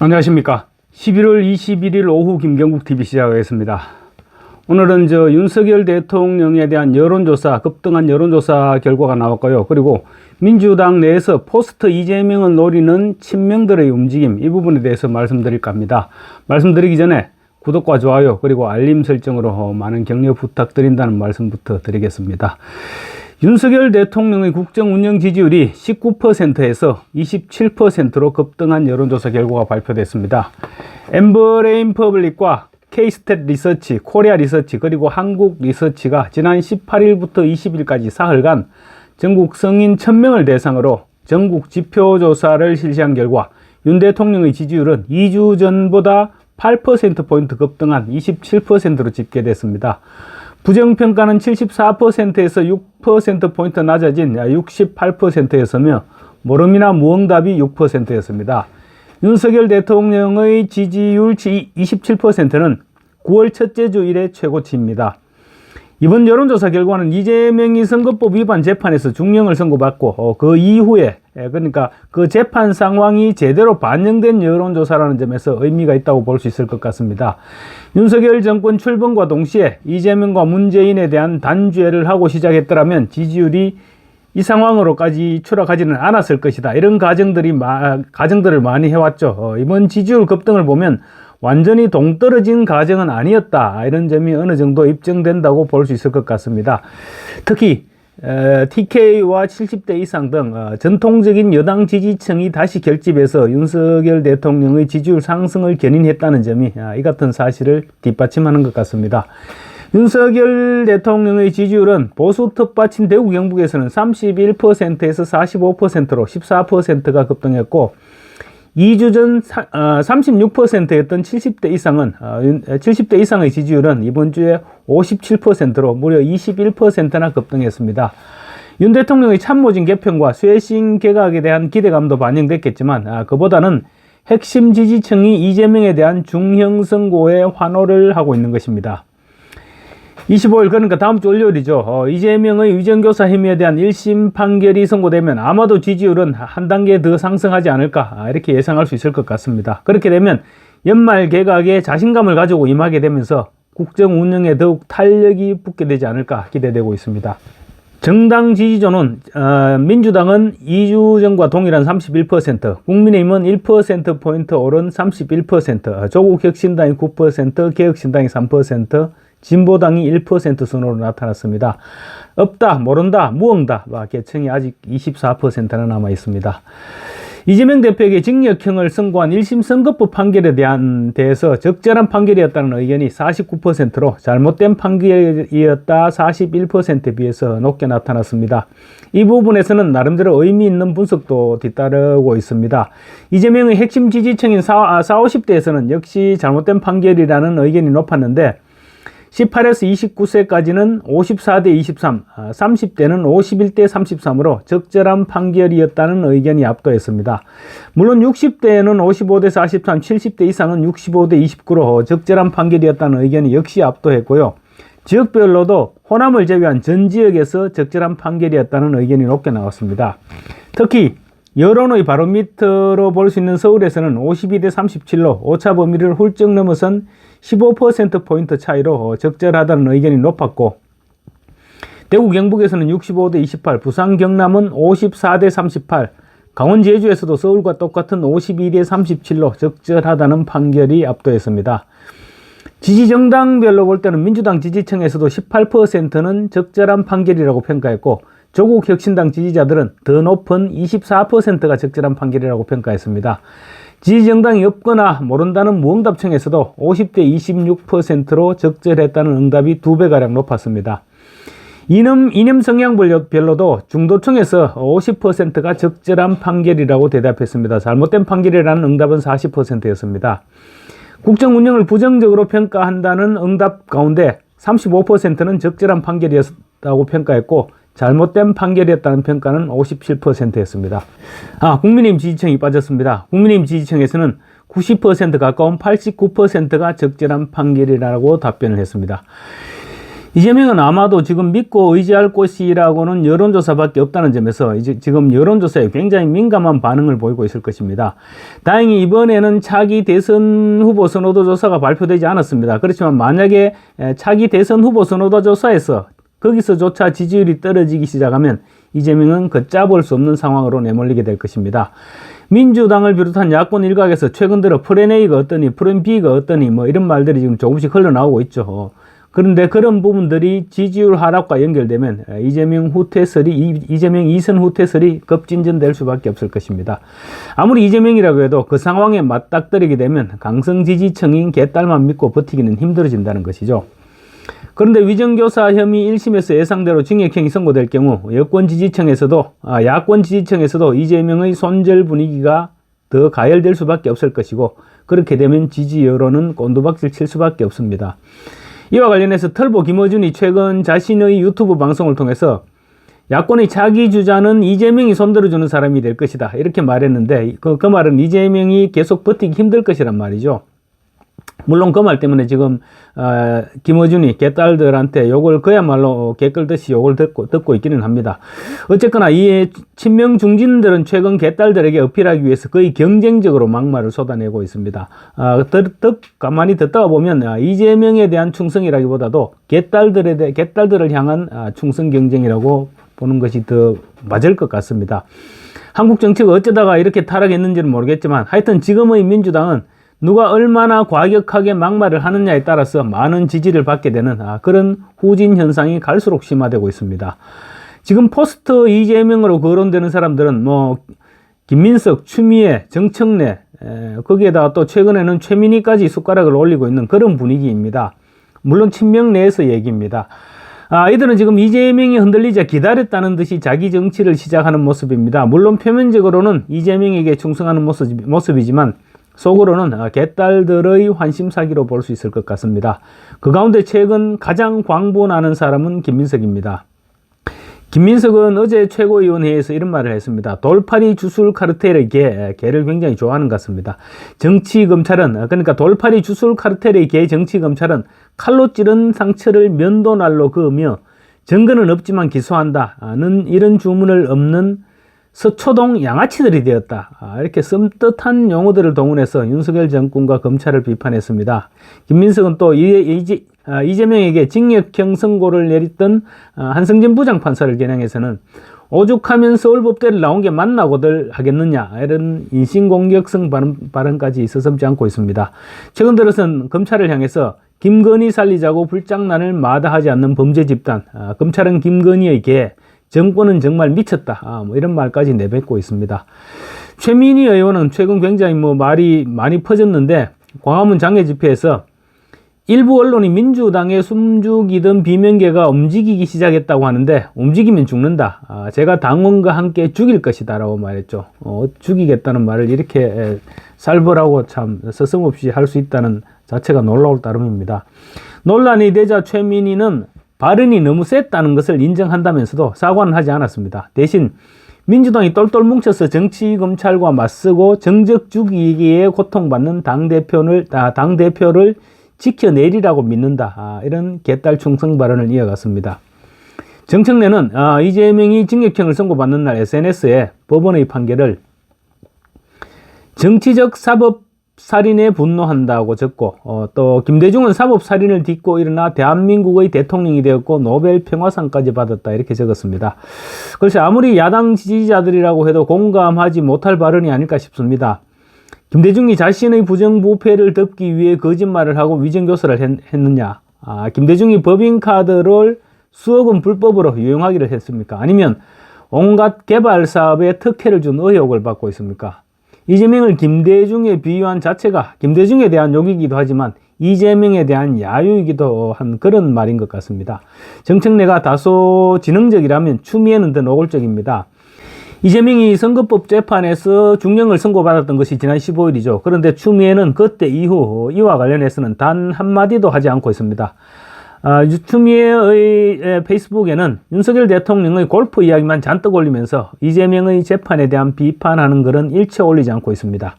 안녕하십니까. 11월 21일 오후 김경국TV 시작하겠습니다. 오늘은 윤석열 대통령에 대한 여론조사, 급등한 여론조사 결과가 나왔고요. 그리고 민주당 내에서 포스트 이재명을 노리는 친명들의 움직임, 이 부분에 대해서 말씀드릴까 합니다. 말씀드리기 전에 구독과 좋아요 그리고 알림 설정으로 많은 격려 부탁드린다는 말씀부터 드리겠습니다. 윤석열 대통령의 국정 운영 지지율이 19%에서 27%로 급등한 여론조사 결과가 발표됐습니다. 엠버레인 퍼블릭과 K-스탯 리서치, 코리아 리서치 그리고 한국 리서치가 지난 18일부터 20일까지 사흘간 전국 성인 1000명을 대상으로 전국 지표조사를 실시한 결과 윤 대통령의 지지율은 2주 전보다 8%포인트 급등한 27%로 집계됐습니다. 부정평가는 74%에서 6%포인트 낮아진 68%였으며 모름이나 무응답이 6%였습니다. 윤석열 대통령의 지지율 27%는 9월 첫째 주 이래 최고치입니다. 이번 여론조사 결과는 이재명이 선거법 위반 재판에서 중형을 선고받고 그 이후에 그러니까 그 재판 상황이 제대로 반영된 여론조사라는 점에서 의미가 있다고 볼 수 있을 것 같습니다. 윤석열 정권 출범과 동시에 이재명과 문재인에 대한 단죄를 하고 시작했더라면 지지율이 이 상황으로까지 추락하지는 않았을 것이다. 이런 가정들을 많이 해왔죠. 이번 지지율 급등을 보면 완전히 동떨어진 가정은 아니었다. 이런 점이 어느 정도 입증된다고 볼 수 있을 것 같습니다. 특히 TK와 70대 이상 등 전통적인 여당 지지층이 다시 결집해서 윤석열 대통령의 지지율 상승을 견인했다는 점이 이 같은 사실을 뒷받침하는 것 같습니다. 윤석열 대통령의 지지율은 보수 텃밭인 대구 경북에서는 31%에서 45%로 14%가 급등했고 2주 전 36%였던 70대 이상의 지지율은 이번 주에 57%로 무려 21%나 급등했습니다. 윤 대통령의 참모진 개편과 쇄신 개각에 대한 기대감도 반영됐겠지만 그보다는 핵심 지지층이 이재명에 대한 중형 선고에 환호를 하고 있는 것입니다. 25일 그러니까 다음 주 월요일이죠. 이재명의 위정교사 혐의에 대한 1심 판결이 선고되면 아마도 지지율은 한 단계 더 상승하지 않을까 이렇게 예상할 수 있을 것 같습니다. 그렇게 되면 연말 개각에 자신감을 가지고 임하게 되면서 국정 운영에 더욱 탄력이 붙게 되지 않을까 기대되고 있습니다. 정당 지지조는 민주당은 2주 전과 동일한 31%, 국민의힘은 1%포인트 오른 31%, 조국혁신당이 9%, 개혁신당이 3%, 진보당이 1% 순으로 나타났습니다. 없다, 모른다, 무응답 계층이 아직 24%나 남아 있습니다. 이재명 대표에게 징역형을 선고한 1심 선거법 판결에 대해서 적절한 판결이었다는 의견이 49%로 잘못된 판결이었다 41%에 비해서 높게 나타났습니다. 이 부분에서는 나름대로 의미 있는 분석도 뒤따르고 있습니다. 이재명의 핵심 지지층인 40~50대에서는 역시 잘못된 판결이라는 의견이 높았는데 18에서 29세까지는 54대 23, 30대는 51대 33으로 적절한 판결이었다는 의견이 압도했습니다. 물론 60대에는 55대 43, 70대 이상은 65대 29로 적절한 판결이었다는 의견이 역시 압도했고요. 지역별로도 호남을 제외한 전 지역에서 적절한 판결이었다는 의견이 높게 나왔습니다. 특히 여론의 바로미터로 볼 수 있는 서울에서는 52대 37로 오차 범위를 훌쩍 넘어선 15%포인트 차이로 적절하다는 의견이 높았고 대구 경북에서는 65대 28, 부산 경남은 54대 38, 강원 제주에서도 서울과 똑같은 52대 37로 적절하다는 판결이 압도했습니다. 지지정당별로 볼 때는 민주당 지지층에서도 18%는 적절한 판결이라고 평가했고 조국혁신당 지지자들은 더 높은 24%가 적절한 판결이라고 평가했습니다. 지지정당이 없거나 모른다는 무응답층에서도 50대 26%로 적절했다는 응답이 2배가량 높았습니다. 이념 성향별로도 중도층에서 50%가 적절한 판결이라고 대답했습니다. 잘못된 판결이라는 응답은 40%였습니다. 국정 운영을 부정적으로 평가한다는 응답 가운데 35%는 적절한 판결이었다고 평가했고 잘못된 판결이었다는 평가는 57%였습니다. 국민의힘 지지층이 빠졌습니다. 국민의힘 지지층에서는 90% 가까운 89%가 적절한 판결이라고 답변을 했습니다. 이재명은 아마도 지금 믿고 의지할 곳이라고는 여론조사밖에 없다는 점에서 이제 지금 여론조사에 굉장히 민감한 반응을 보이고 있을 것입니다. 다행히 이번에는 차기 대선 후보 선호도 조사가 발표되지 않았습니다. 그렇지만 만약에 차기 대선 후보 선호도 조사에서 거기서조차 지지율이 떨어지기 시작하면 이재명은 걷잡을 수 없는 상황으로 내몰리게 될 것입니다. 민주당을 비롯한 야권 일각에서 최근 들어 플랜 A가 어떠니 플랜 B가 어떠니 뭐 이런 말들이 지금 조금씩 흘러나오고 있죠. 그런데 그런 부분들이 지지율 하락과 연결되면 이재명 2선 후퇴설이 급진전될 수밖에 없을 것입니다. 아무리 이재명이라고 해도 그 상황에 맞닥뜨리게 되면 강성 지지층인 개딸만 믿고 버티기는 힘들어진다는 것이죠. 그런데 위정교사 혐의 1심에서 예상대로 징역형이 선고될 경우 야권 지지층에서도 이재명의 손절 분위기가 더 가열될 수밖에 없을 것이고, 그렇게 되면 지지 여론은 곤두박질 칠 수밖에 없습니다. 이와 관련해서 털보 김어준이 최근 자신의 유튜브 방송을 통해서 야권의 차기 주자는 이재명이 손들어주는 사람이 될 것이다 이렇게 말했는데, 그 말은 이재명이 계속 버티기 힘들 것이란 말이죠. 물론 그 말 때문에 지금 김어준이 개딸들한테 욕을 그야말로 개끌듯이 욕을 듣고 있기는 합니다. 어쨌거나 이 친명 중진들은 최근 개딸들에게 어필하기 위해서 거의 경쟁적으로 막말을 쏟아내고 있습니다. 가만히 듣다가 보면 이재명에 대한 충성이라기보다도 개딸들을 향한 충성 경쟁이라고 보는 것이 더 맞을 것 같습니다. 한국 정치가 어쩌다가 이렇게 타락했는지는 모르겠지만 하여튼 지금의 민주당은 누가 얼마나 과격하게 막말을 하느냐에 따라서 많은 지지를 받게 되는 그런 후진 현상이 갈수록 심화되고 있습니다. 지금 포스트 이재명으로 거론되는 사람들은 뭐 김민석, 추미애, 정청래, 거기에다가 또 최근에는 최민희까지 숟가락을 올리고 있는 그런 분위기입니다. 물론 친명 내에서 얘기입니다. 이들은 지금 이재명이 흔들리자 기다렸다는 듯이 자기 정치를 시작하는 모습입니다. 물론 표면적으로는 이재명에게 충성하는 모습이지만 속으로는 개딸들의 환심사기로 볼 수 있을 것 같습니다. 그 가운데 최근 가장 광분하는 사람은 김민석입니다. 김민석은 어제 최고위원회에서 이런 말을 했습니다. 돌팔이 주술 카르텔의 개를 굉장히 좋아하는 것 같습니다. 정치검찰은, 그러니까 돌팔이 주술 카르텔의 개 정치검찰은 칼로 찌른 상처를 면도날로 그으며 증거는 없지만 기소한다는 이런 주문을 엎는 서초동 양아치들이 되었다. 이렇게 썸뜻한 용어들을 동원해서 윤석열 정권과 검찰을 비판했습니다. 김민석은 또 이재명에게 징역형 선고를 내렸던 한승진 부장판사를 겨냥해서는 오죽하면 서울법대를 나온 게 맞나고들 하겠느냐, 이런 인신공격성 발언까지 서슴지 않고 있습니다. 최근 들어선 검찰을 향해서 김건희 살리자고 불장난을 마다하지 않는 범죄 집단, 검찰은 김건희의 개, 정권은 정말 미쳤다, 뭐 이런 말까지 내뱉고 있습니다. 최민희 의원은 최근 굉장히 말이 많이 퍼졌는데, 광화문 장외 집회에서 일부 언론이 민주당의 숨죽이던 비명계가 움직이기 시작했다고 하는데, 움직이면 죽는다, 제가 당원과 함께 죽일 것이다 라고 말했죠. 죽이겠다는 말을 이렇게 살벌하고 참 서슴없이 할 수 있다는 자체가 놀라울 따름입니다. 논란이 되자 최민희는 발언이 너무 셌다는 것을 인정한다면서도 사과는 하지 않았습니다. 대신 민주당이 똘똘 뭉쳐서 정치검찰과 맞서고 정적주기에 고통받는 당대표를 지켜내리라고 믿는다, 이런 개딸 충성 발언을 이어갔습니다. 정청래는 이재명이 징역형을 선고받는 날 SNS에 법원의 판결을 정치적 사법살인에 분노한다고 적고, 또 김대중은 사법살인을 딛고 일어나 대한민국의 대통령이 되었고 노벨 평화상까지 받았다, 이렇게 적었습니다. 그래서 아무리 야당 지지자들이라고 해도 공감하지 못할 발언이 아닐까 싶습니다. 김대중이 자신의 부정부패를 덮기 위해 거짓말을 하고 위정교사를 했느냐? 김대중이 법인카드를 수억 원 불법으로 유용하기를 했습니까? 아니면 온갖 개발 사업에 특혜를 준 의혹을 받고 있습니까? 이재명을 김대중에 비유한 자체가 김대중에 대한 욕이기도 하지만 이재명에 대한 야유이기도 한 그런 말인 것 같습니다. 정청래가 다소 지능적이라면 추미애는 더 노골적입니다. 이재명이 선거법 재판에서 중형을 선고받았던 것이 지난 15일이죠. 그런데 추미애는 그때 이후 이와 관련해서는 단 한마디도 하지 않고 있습니다. 추미애의 페이스북에는 윤석열 대통령의 골프 이야기만 잔뜩 올리면서 이재명의 재판에 대한 비판하는 글은 일체 올리지 않고 있습니다.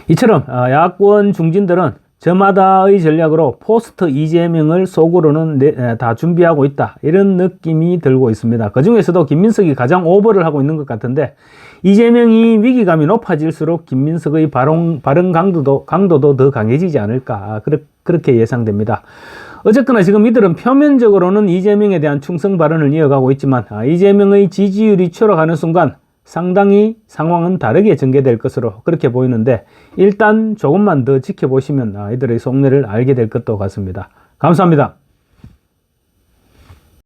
이처럼 야권 중진들은 저마다의 전략으로 포스트 이재명을 속으로는 다 준비하고 있다, 이런 느낌이 들고 있습니다. 그 중에서도 김민석이 가장 오버를 하고 있는 것 같은데, 이재명이 위기감이 높아질수록 김민석의 발언 강도도 더 강해지지 않을까, 그렇게 예상됩니다. 어쨌거나 지금 이들은 표면적으로는 이재명에 대한 충성 발언을 이어가고 있지만, 이재명의 지지율이 추락하는 순간 상당히 상황은 다르게 전개될 것으로 그렇게 보이는데, 일단 조금만 더 지켜보시면 이들의 속내를 알게 될 것도 같습니다. 감사합니다.